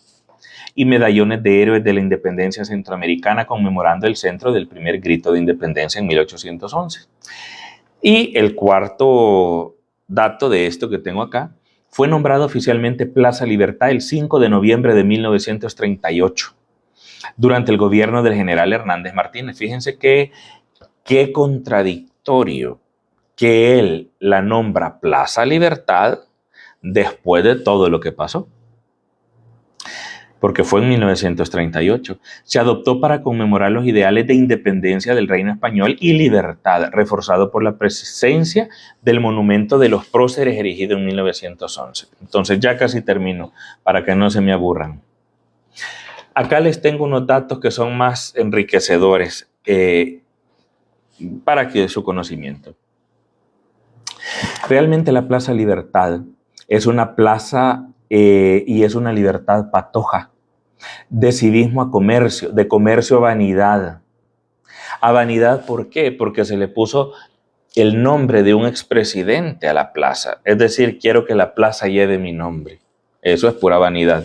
y medallones de héroes de la independencia centroamericana conmemorando el centro del primer grito de independencia en 1811. Y el cuarto dato de esto que tengo acá, fue nombrado oficialmente Plaza Libertad el 5 de noviembre de 1938, durante el gobierno del general Hernández Martínez. Fíjense qué contradictorio que él la nombra Plaza Libertad después de todo lo que pasó. porque fue en 1938. Se adoptó para conmemorar los ideales de independencia del reino español y libertad, reforzado por la presencia del monumento de los próceres erigido en 1911. Entonces ya casi termino, para que no se me aburran. Acá les tengo unos datos que son más enriquecedores para que su conocimiento. Realmente la Plaza Libertad es una plaza y es una libertad patoja, de civismo a comercio, de comercio a vanidad. ¿A vanidad por qué? Porque se le puso el nombre de un expresidente a la plaza. Es decir, quiero que la plaza lleve mi nombre. Eso es pura vanidad.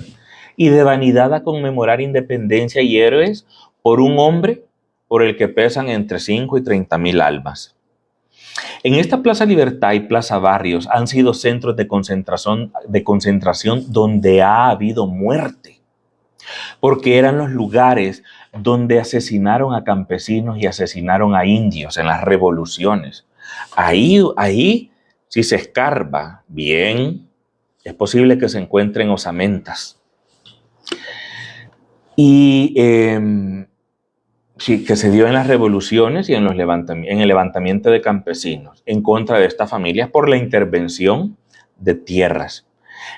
Y de vanidad a conmemorar independencia y héroes por un hombre por el que pesan entre 5 y 30,000 almas. En esta Plaza Libertad y Plaza Barrios han sido centros de concentración donde ha habido muerte, porque eran los lugares donde asesinaron a campesinos y asesinaron a indios en las revoluciones. Ahí, si se escarba bien, es posible que se encuentren osamentas. Y sí, que se dio en las revoluciones y en el levantamiento de campesinos en contra de estas familias por la intervención de tierras.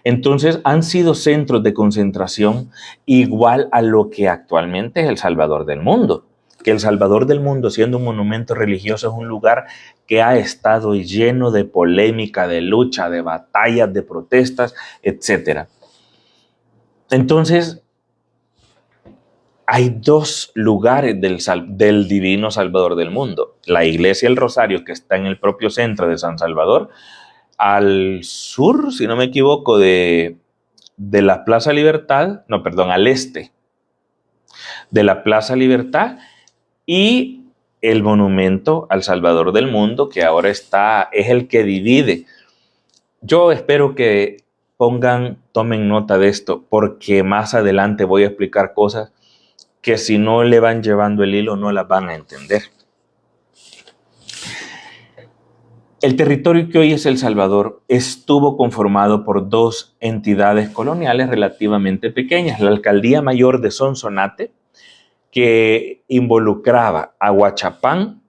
Entonces han sido centros de concentración igual a lo que actualmente es el Salvador del Mundo. Que el Salvador del Mundo, siendo un monumento religioso, es un lugar que ha estado lleno de polémica, de lucha, de batallas, de protestas, etc. Entonces, hay dos lugares del divino Salvador del Mundo. La iglesia El Rosario, que está en el propio centro de San Salvador, al sur, si no me equivoco, de la Plaza Libertad, no, perdón, al este de la Plaza Libertad, y el monumento al Salvador del Mundo, que ahora es el que divide. Yo espero que tomen nota de esto, porque más adelante voy a explicar cosas que si no le van llevando el hilo no las van a entender. El territorio que hoy es El Salvador estuvo conformado por dos entidades coloniales relativamente pequeñas. La Alcaldía Mayor de Sonsonate, que involucraba a Huachapán,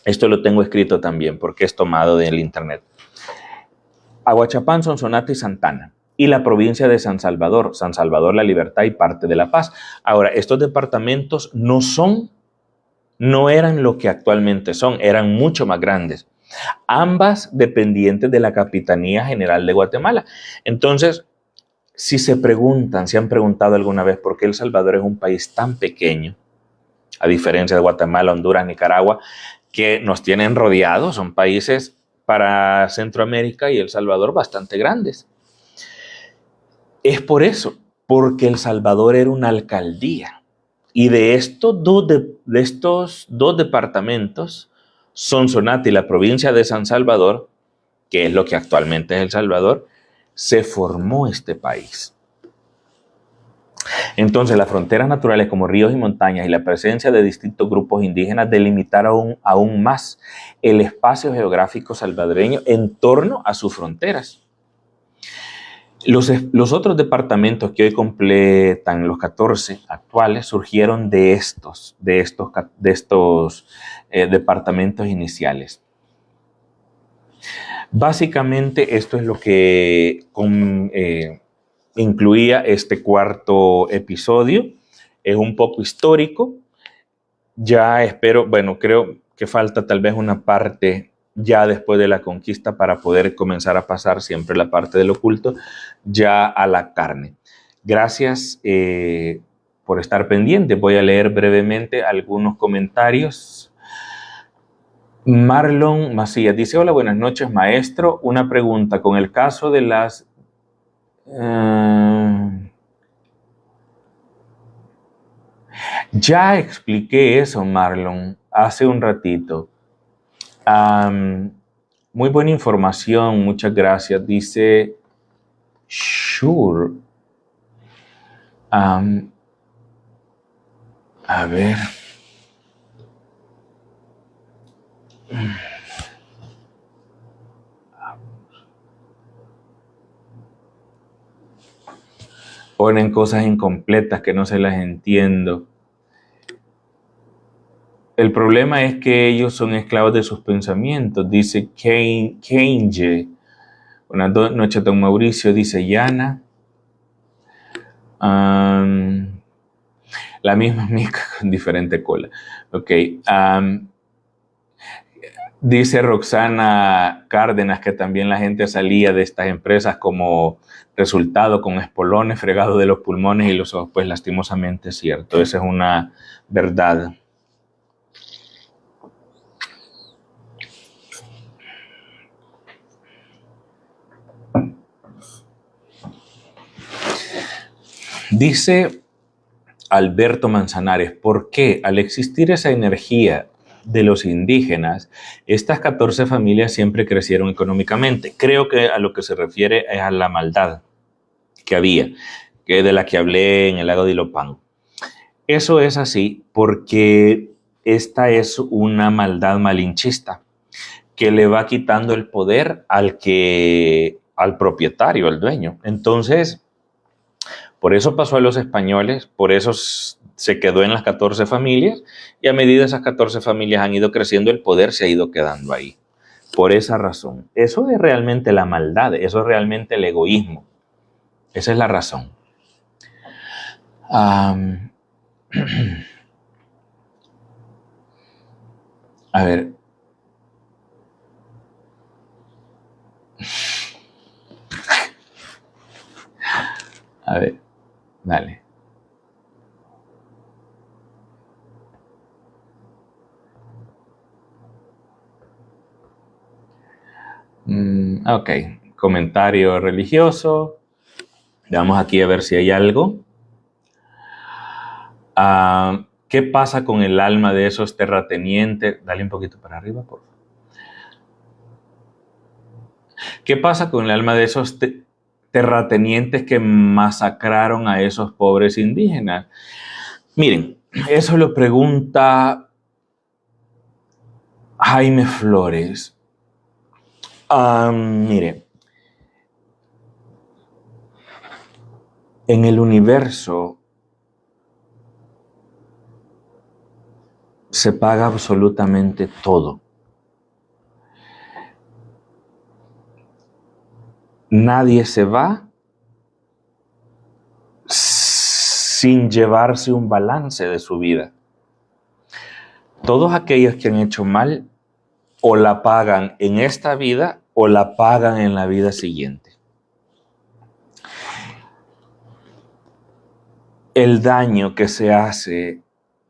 esto lo tengo escrito también porque es tomado del internet, a Huachapán, Sonsonate y Santana, y la provincia de San Salvador, La Libertad y parte de La Paz. Ahora, estos departamentos no eran lo que actualmente son, eran mucho más grandes. Ambas dependientes de la Capitanía General de Guatemala. Entonces, si se han preguntado alguna vez por qué El Salvador es un país tan pequeño, a diferencia de Guatemala, Honduras, Nicaragua, que nos tienen rodeados, son países para Centroamérica y El Salvador bastante grandes. Es por eso, porque El Salvador era una alcaldía. Y de estos dos departamentos, Sonsonate y la provincia de San Salvador, que es lo que actualmente es El Salvador, se formó este país. Entonces, las fronteras naturales como ríos y montañas y la presencia de distintos grupos indígenas delimitaron aún más el espacio geográfico salvadoreño en torno a sus fronteras. Los otros departamentos que hoy completan los 14 actuales surgieron de estos departamentos iniciales. Básicamente esto es lo que incluía este cuarto episodio. Es un poco histórico. Ya espero, creo que falta tal vez una parte ya después de la conquista para poder comenzar a pasar siempre la parte del oculto ya a la carne. Gracias por estar pendiente. Voy a leer brevemente algunos comentarios. Marlon Macías dice: hola, buenas noches, maestro. Una pregunta, con el caso de las... ya expliqué eso, Marlon, hace un ratito. Muy buena información, muchas gracias. Dice, sure. A ver. ponen cosas incompletas que no se las entiendo. El problema es que ellos son esclavos de sus pensamientos, dice Keynes. Buenas noches, don Mauricio, dice Yana. La misma mica con diferente cola. Ok. Dice Roxana Cárdenas que también la gente salía de estas empresas como resultado con espolones, fregado de los pulmones y los ojos. Pues lastimosamente es cierto, esa es una verdad. Dice Alberto Manzanares, ¿por qué al existir esa energía de los indígenas, estas 14 familias siempre crecieron económicamente? Creo que a lo que se refiere es a la maldad que había, que de la que hablé en el lago de Ilopán. Eso es así porque esta es una maldad malinchista que le va quitando el poder al propietario, al dueño. Entonces, por eso pasó a los españoles, por eso se quedó en las 14 familias y a medida esas 14 familias han ido creciendo, el poder se ha ido quedando ahí. Por esa razón. Eso es realmente la maldad, eso es realmente el egoísmo. Esa es la razón. A ver. A ver, dale. Ok, comentario religioso. Vamos aquí a ver si hay algo. ¿Qué pasa con el alma de esos terratenientes? Dale un poquito para arriba, por favor. ¿Qué pasa con el alma de esos terratenientes que masacraron a esos pobres indígenas? Miren, eso lo pregunta Jaime Flores. Mire, en el universo se paga absolutamente todo. Nadie se va sin llevarse un balance de su vida. Todos aquellos que han hecho mal o la pagan en esta vida o la pagan en la vida siguiente. El daño que se hace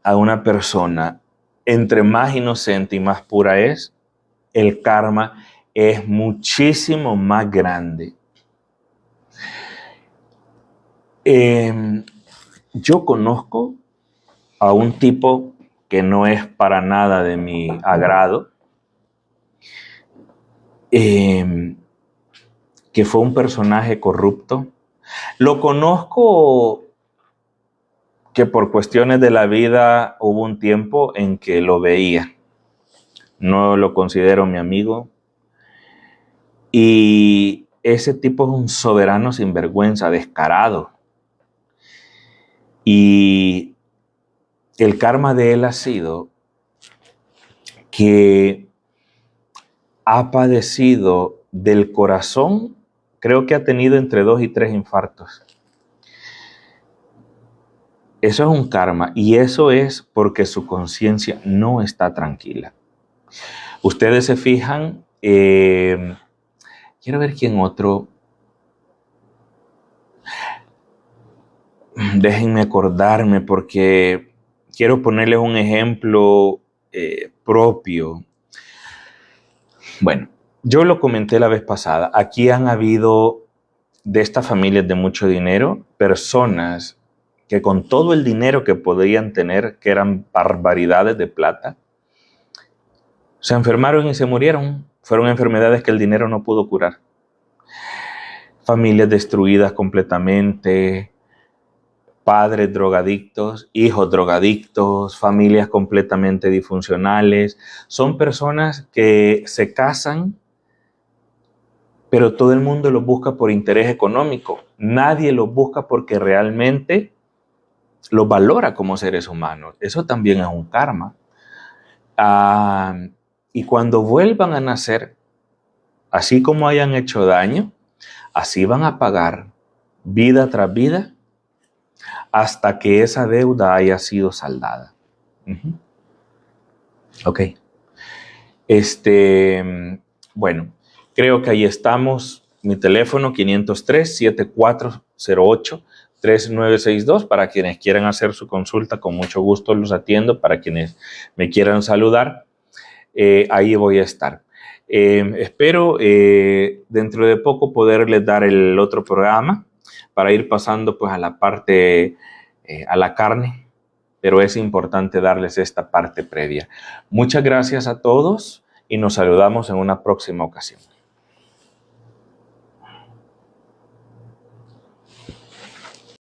a una persona, entre más inocente y más pura es, el karma es muchísimo más grande. Yo conozco a un tipo que no es para nada de mi agrado, que fue un personaje corrupto. Lo conozco que por cuestiones de la vida hubo un tiempo en que lo veía. No lo considero mi amigo. Y ese tipo es un soberano sinvergüenza, descarado. Y el karma de él ha sido que ha padecido del corazón, creo que ha tenido entre 2 y 3 infartos. Eso es un karma y eso es porque su conciencia no está tranquila. Ustedes se fijan, quiero ver quién otro. Déjenme acordarme porque quiero ponerles un ejemplo propio. Bueno, yo lo comenté la vez pasada. Aquí han habido de estas familias de mucho dinero, personas que con todo el dinero que podrían tener, que eran barbaridades de plata, se enfermaron y se murieron. Fueron enfermedades que el dinero no pudo curar. Familias destruidas completamente, padres drogadictos, hijos drogadictos, familias completamente disfuncionales. Son personas que se casan pero todo el mundo los busca por interés económico. Nadie los busca porque realmente los valora como seres humanos. Eso también es un karma. Y cuando vuelvan a nacer, así como hayan hecho daño, así van a pagar vida tras vida hasta que esa deuda haya sido saldada. Ok. Bueno, creo que ahí estamos. Mi teléfono 503-7408-3962 para quienes quieran hacer su consulta, con mucho gusto los atiendo. Para quienes me quieran saludar, ahí voy a estar. Espero dentro de poco poderles dar el otro programa para ir pasando pues a la parte, a la carne, pero es importante darles esta parte previa. Muchas gracias a todos y nos saludamos en una próxima ocasión.